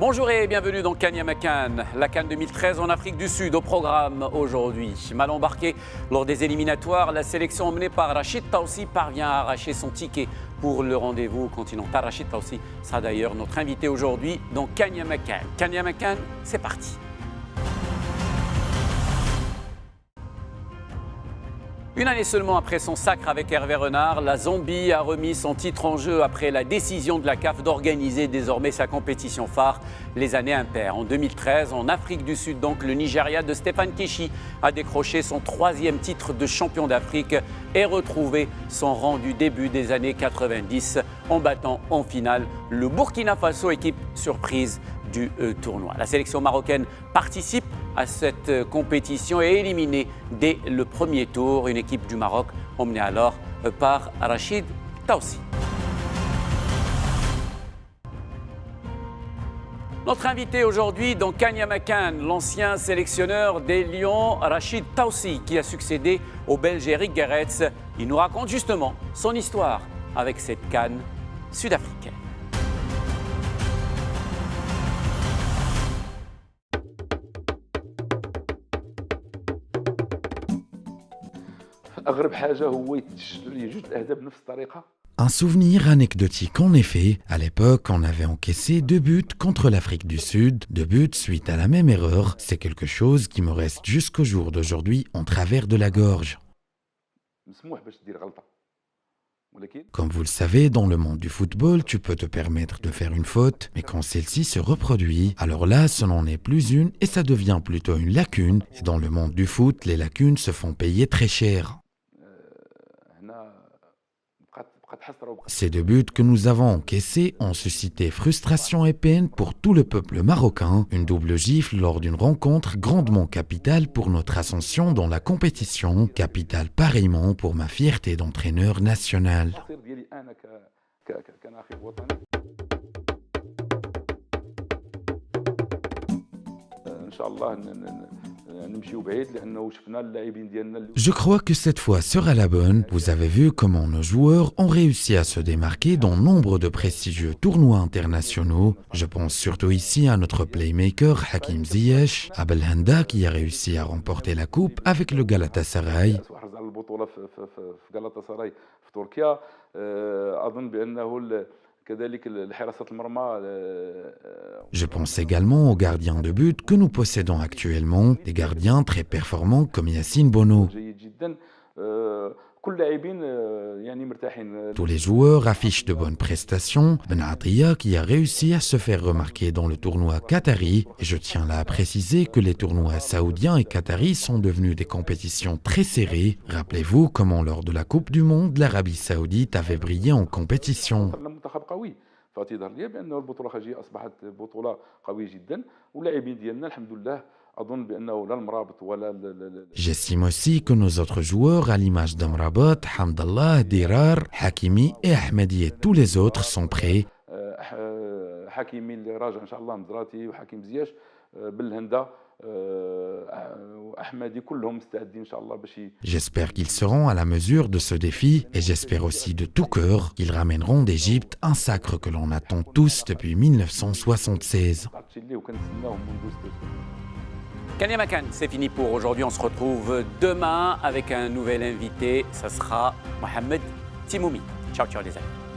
Bonjour et bienvenue dans Kanyamakan, la CAN 2013 en Afrique du Sud. Au programme aujourd'hui, mal embarqué lors des éliminatoires, la sélection emmenée par Rachid Taoussi parvient à arracher son ticket pour le rendez-vous continental. Rachid Taoussi sera d'ailleurs notre invité aujourd'hui dans Kanyamakan. Kanyamakan, c'est parti. Une année seulement après son sacre avec Hervé Renard, la Zambie a remis son titre en jeu après la décision de la CAF d'organiser désormais sa compétition phare, les années impaires. En 2013, en Afrique du Sud, donc, le Nigeria de Stéphane Keshi a décroché son 3e titre de champion d'Afrique et retrouvé son rang du début des années 90 en battant en finale le Burkina Faso, équipe surprise du tournoi. La sélection marocaine participe à cette compétition et est éliminée dès le premier tour. Une équipe du Maroc emmenée alors par Rachid Taoussi. Notre invité aujourd'hui dans Kanyamakan, l'ancien sélectionneur des Lions, Rachid Taoussi, qui a succédé au Belge Eric Gerets. Il nous raconte justement son histoire avec cette CAN sud-africaine. Un souvenir anecdotique en effet, à l'époque on avait encaissé 2 buts contre l'Afrique du Sud, 2 buts suite à la même erreur, c'est quelque chose qui me reste jusqu'au jour d'aujourd'hui en travers de la gorge. Comme vous le savez, dans le monde du football, tu peux te permettre de faire une faute, mais quand celle-ci se reproduit, alors là, ce n'en est plus une et ça devient plutôt une lacune. Et dans le monde du foot, les lacunes se font payer très cher. Ces 2 buts que nous avons encaissés ont suscité frustration et peine pour tout le peuple marocain, une double gifle lors d'une rencontre grandement capitale pour notre ascension dans la compétition, capitale pareillement pour ma fierté d'entraîneur national. Je crois que cette fois sera la bonne. Vous avez vu comment nos joueurs ont réussi à se démarquer dans nombre de prestigieux tournois internationaux. Je pense surtout ici à notre playmaker Hakim Ziyech, à Belhanda qui a réussi à remporter la coupe avec le Galatasaray. Je pense également aux gardiens de but que nous possédons actuellement, des gardiens très performants comme Yacine Bono. Tous les joueurs affichent de bonnes prestations. Ben Attia qui a réussi à se faire remarquer dans le tournoi qatari. Et je tiens là à préciser que les tournois saoudiens et qataris sont devenus des compétitions très serrées. Rappelez-vous comment lors de la Coupe du Monde, l'Arabie Saoudite avait brillé en compétition. J'estime aussi que nos autres joueurs, à l'image d'Amrabat, Hamdallah, Dirar, Hakimi et Ahmadi et tous les autres sont prêts. J'espère qu'ils seront à la mesure de ce défi et j'espère aussi de tout cœur qu'ils ramèneront d'Égypte un sacre que l'on attend tous depuis 1976. Kanyamakan, c'est fini pour aujourd'hui. On se retrouve demain avec un nouvel invité. Ça sera Mohamed Timoumi. Ciao, ciao les amis.